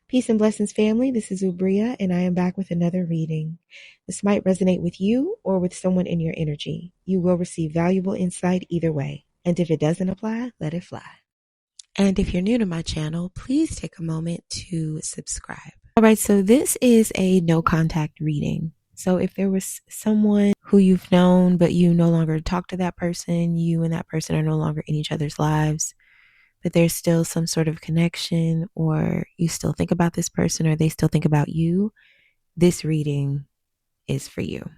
Peace and blessings, family. This is Ubria, and I am back with another reading. This might resonate with you or with someone in your energy. You will receive valuable insight either way. And if it doesn't apply, let it fly. And if you're new to my channel, please take a moment to subscribe. All right, so this is a no contact reading. So if there was someone who you've known, but you no longer talk to that person, you and that person are no longer in each other's lives, but there's still some sort of connection, or you still think about this person or they still think about you, this reading is for you.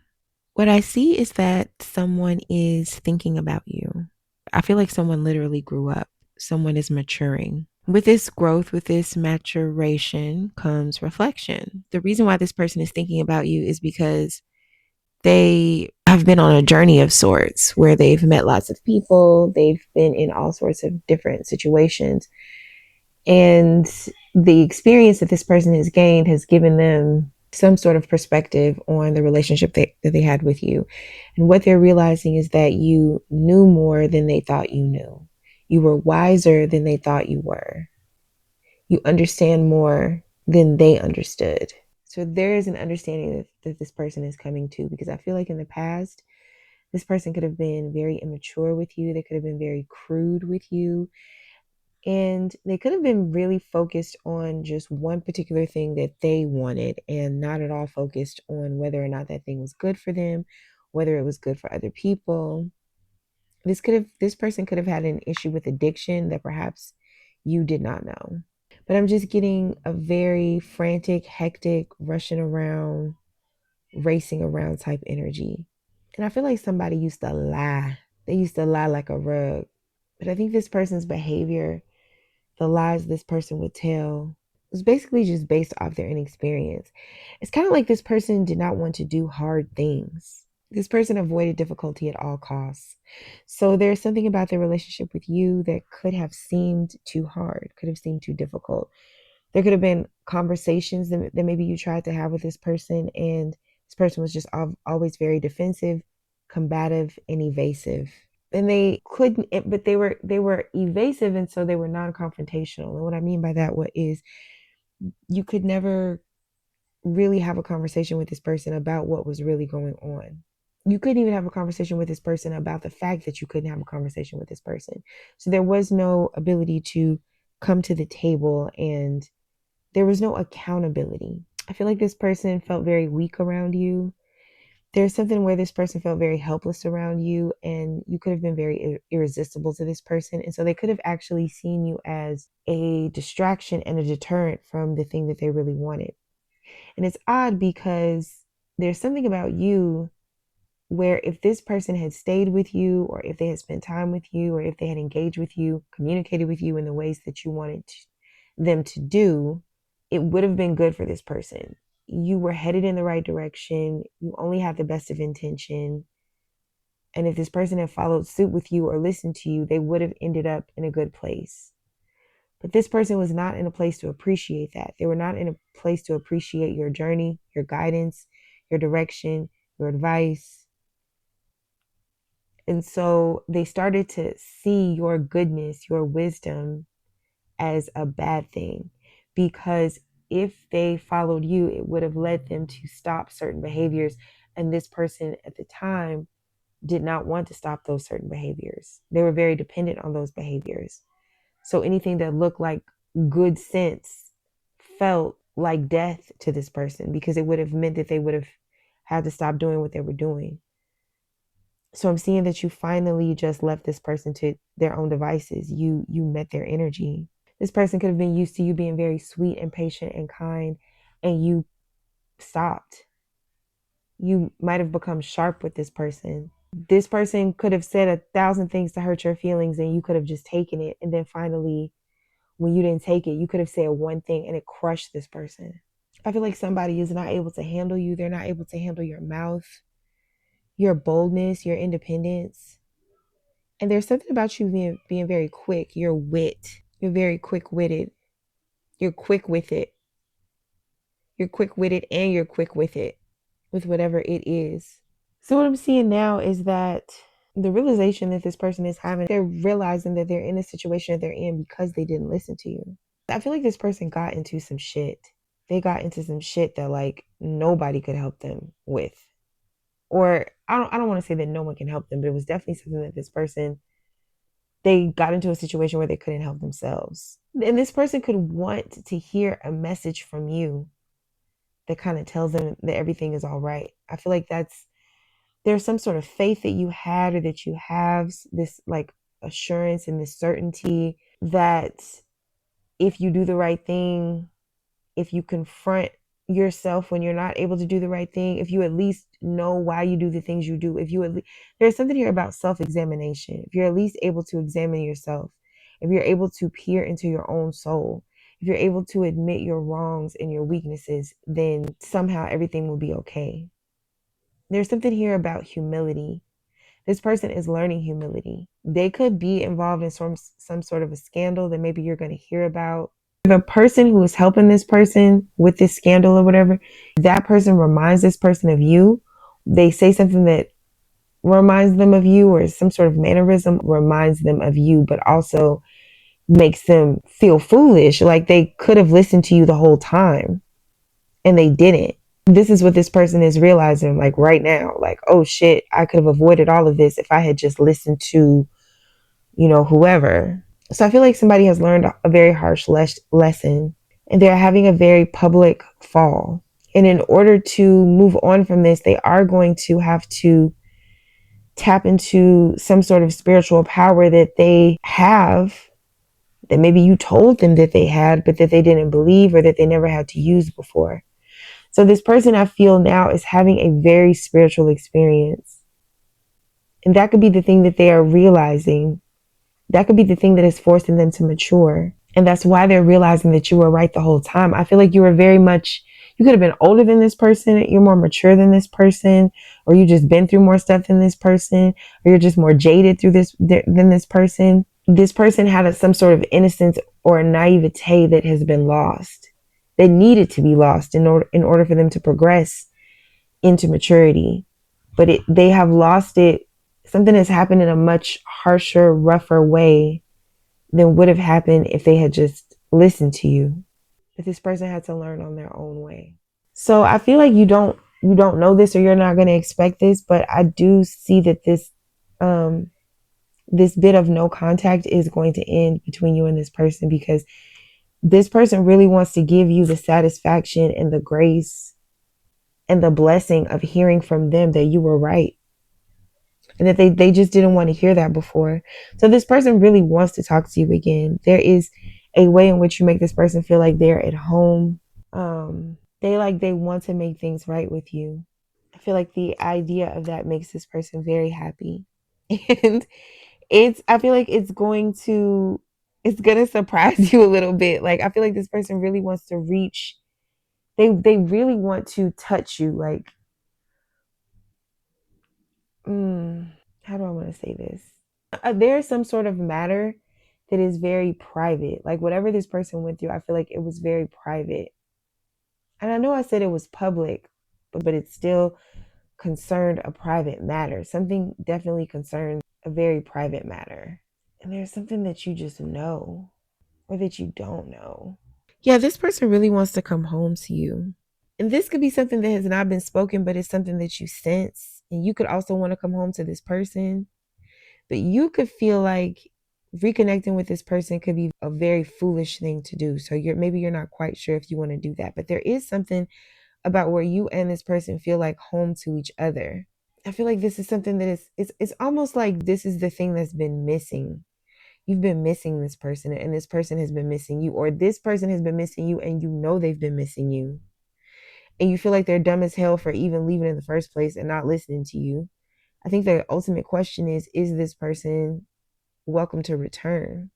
What I see is that someone is thinking about you. I feel like someone literally grew up. Someone is maturing. With this growth, with this maturation comes reflection. The reason why this person is thinking about you is because they have been on a journey of sorts where they've met lots of people. They've been in all sorts of different situations. And the experience that this person has gained has given them some sort of perspective on the relationship that they had with you. And what they're realizing is that you knew more than they thought you knew. You were wiser than they thought you were. You understand more than they understood. So there is an understanding that this person is coming to, because I feel like in the past, this person could have been very immature with you. They could have been very crude with you. And they could have been really focused on just one particular thing that they wanted and not at all focused on whether or not that thing was good for them, whether it was good for other people. This person could have had an issue with addiction that perhaps you did not know. But I'm just getting a very frantic, hectic, rushing around, racing around type energy. And I feel like somebody used to lie. They used to lie like a rug. But I think this person's behavior, the lies this person would tell, was basically just based off their inexperience. It's kind of like this person did not want to do hard things. This person avoided difficulty at all costs. So there's something about their relationship with you that could have seemed too hard, could have seemed too difficult. There could have been conversations that maybe you tried to have with this person, and this person was just always very defensive, combative, and evasive. And they couldn't, but they were evasive, and so they were non-confrontational. And what I mean by that is you could never really have a conversation with this person about what was really going on. You couldn't even have a conversation with this person about the fact that you couldn't have a conversation with this person. So there was no ability to come to the table, and there was no accountability. I feel like this person felt very weak around you. There's something where this person felt very helpless around you, and you could have been very irresistible to this person. And so they could have actually seen you as a distraction and a deterrent from the thing that they really wanted. And it's odd because there's something about you where if this person had stayed with you, or if they had spent time with you, or if they had engaged with you, communicated with you in the ways that you wanted them to do, it would have been good for this person. You were headed in the right direction. You only had the best of intention. And if this person had followed suit with you or listened to you, they would have ended up in a good place. But this person was not in a place to appreciate that. They were not in a place to appreciate your journey, your guidance, your direction, your advice. And so they started to see your goodness, your wisdom as a bad thing, because if they followed you, it would have led them to stop certain behaviors. And this person at the time did not want to stop those certain behaviors. They were very dependent on those behaviors. So anything that looked like good sense felt like death to this person, because it would have meant that they would have had to stop doing what they were doing. So I'm seeing that you finally just left this person to their own devices. You met their energy. This person could have been used to you being very sweet and patient and kind, and you stopped. You might have become sharp with this person. This person could have said 1,000 things to hurt your feelings, and you could have just taken it. And then finally, when you didn't take it, you could have said one thing and it crushed this person. I feel like somebody is not able to handle you. They're not able to handle your mouth, your boldness, your independence. And there's something about you being very quick, your wit. You're very quick-witted. You're quick with it. You're quick-witted and you're quick with it, with whatever it is. So what I'm seeing now is that the realization that this person is having, they're realizing that they're in a situation that they're in because they didn't listen to you. I feel like this person got into some shit. They got into some shit that like nobody could help them with. Or I don't want to say that no one can help them, but it was definitely something that this person, they got into a situation where they couldn't help themselves. And this person could want to hear a message from you that kind of tells them that everything is all right. I feel like there's some sort of faith that you had or that you have, this like assurance and this certainty that if you do the right thing, if you confront yourself when you're not able to do the right thing, if you at least know why you do the things you do, if you at least, there's something here about self-examination. If you're at least able to examine yourself, if you're able to peer into your own soul, if you're able to admit your wrongs and your weaknesses, then somehow everything will be okay. There's something here about humility. This person is learning humility. They could be involved in some sort of a scandal that maybe you're going to hear about. The person who is helping this person with this scandal or whatever, that person reminds this person of you. They say something that reminds them of you, or some sort of mannerism reminds them of you, but also makes them feel foolish. Like they could have listened to you the whole time and they didn't. This is what this person is realizing like right now, like, oh shit, I could have avoided all of this if I had just listened to, whoever. So I feel like somebody has learned a very harsh lesson and they're having a very public fall. And in order to move on from this, they are going to have to tap into some sort of spiritual power that they have, that maybe you told them that they had, but that they didn't believe or that they never had to use before. So this person, I feel now, is having a very spiritual experience. And that could be the thing that they are realizing. That could be the thing that is forcing them to mature. And that's why they're realizing that you were right the whole time. I feel like you were very much, you could have been older than this person. You're more mature than this person, or you just been through more stuff than this person, or you're just more jaded through this than this person. This person had some sort of innocence or a naivete that has been lost, that needed to be lost in order for them to progress into maturity. But they have lost it. Something has happened in a much harsher, rougher way than would have happened if they had just listened to you. But this person had to learn on their own way. So I feel like you don't know this, or you're not going to expect this, but I do see that this bit of no contact is going to end between you and this person, because this person really wants to give you the satisfaction and the grace and the blessing of hearing from them that you were right, and that they just didn't want to hear that before. So this person really wants to talk to you again. There is a way in which you make this person feel like they're at home. They want to make things right with you. I feel like the idea of that makes this person very happy. And I feel like it's gonna surprise you a little bit. Like I feel like this person really wants to reach, they really want to touch you. Like, how do I want to say this? There's some sort of matter that is very private. Like whatever this person went through, I feel like it was very private. And I know I said it was public, but it still concerned a private matter. Something definitely concerns a very private matter. And there's something that you just know, or that you don't know. Yeah, this person really wants to come home to you. And this could be something that has not been spoken, but it's something that you sense. And you could also want to come home to this person. But you could feel like reconnecting with this person could be a very foolish thing to do. So you're not quite sure if you want to do that. But there is something about where you and this person feel like home to each other. I feel like this is something that it's almost like this is the thing that's been missing. You've been missing this person, and this person has been missing you, or this person has been missing you and you know they've been missing you. And you feel like they're dumb as hell for even leaving in the first place and not listening to you. I think the ultimate question is this person welcome to return?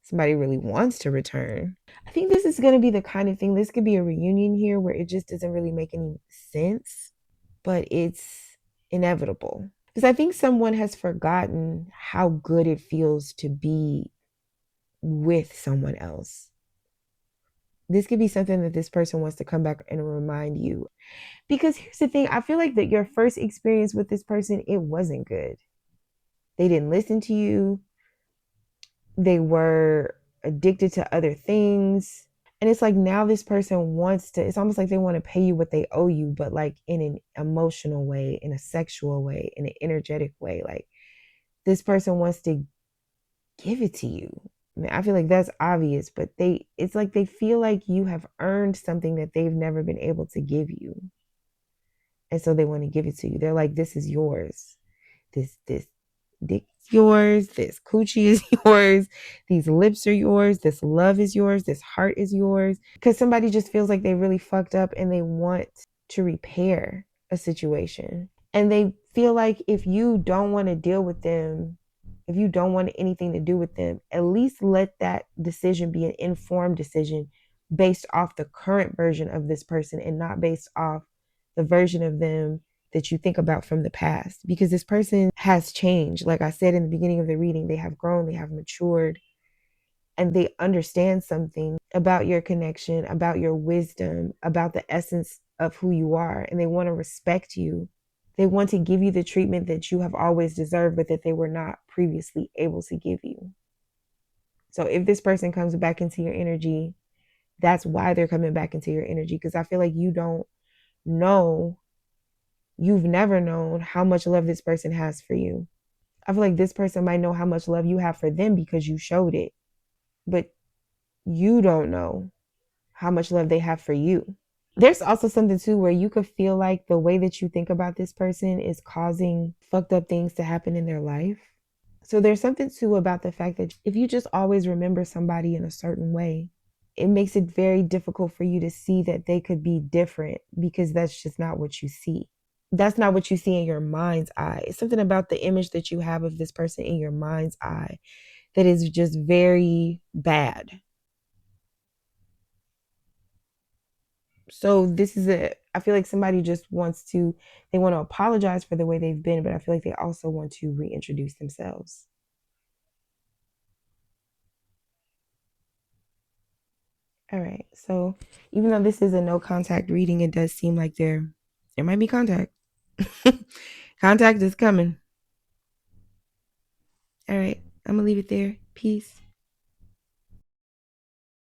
Somebody really wants to return. I think this is going to be the kind of thing, this could be a reunion here where it just doesn't really make any sense, but it's inevitable. Because I think someone has forgotten how good it feels to be with someone else. This could be something that this person wants to come back and remind you. Because here's the thing, I feel like that your first experience with this person, it wasn't good. They didn't listen to you. They were addicted to other things. And it's like now this person wants to, it's almost like they want to pay you what they owe you, but like in an emotional way, in a sexual way, in an energetic way. Like this person wants to give it to you. I mean, I feel like that's obvious, but it's like they feel like you have earned something that they've never been able to give you. And so they want to give it to you. They're like, this is yours. This dick's yours. This coochie is yours. These lips are yours. This love is yours. This heart is yours. Because somebody just feels like they really fucked up and they want to repair a situation. And they feel like if you don't want to deal with them, if you don't want anything to do with them, at least let that decision be an informed decision based off the current version of this person and not based off the version of them that you think about from the past. Because this person has changed. Like I said in the beginning of the reading, they have grown, they have matured, and they understand something about your connection, about your wisdom, about the essence of who you are, and they want to respect you. They want to give you the treatment that you have always deserved, but that they were not previously able to give you. So if this person comes back into your energy, that's why they're coming back into your energy. Because I feel like you don't know, you've never known how much love this person has for you. I feel like this person might know how much love you have for them because you showed it, but you don't know how much love they have for you. There's also something too where you could feel like the way that you think about this person is causing fucked up things to happen in their life. So there's something too about the fact that if you just always remember somebody in a certain way, it makes it very difficult for you to see that they could be different because that's just not what you see. That's not what you see in your mind's eye. It's something about the image that you have of this person in your mind's eye that is just very bad. So this is I feel like somebody just they want to apologize for the way they've been, but I feel like they also want to reintroduce themselves. All right. So even though this is a no contact reading, it does seem like there might be contact. Contact is coming. All right. I'm going to leave it there. Peace.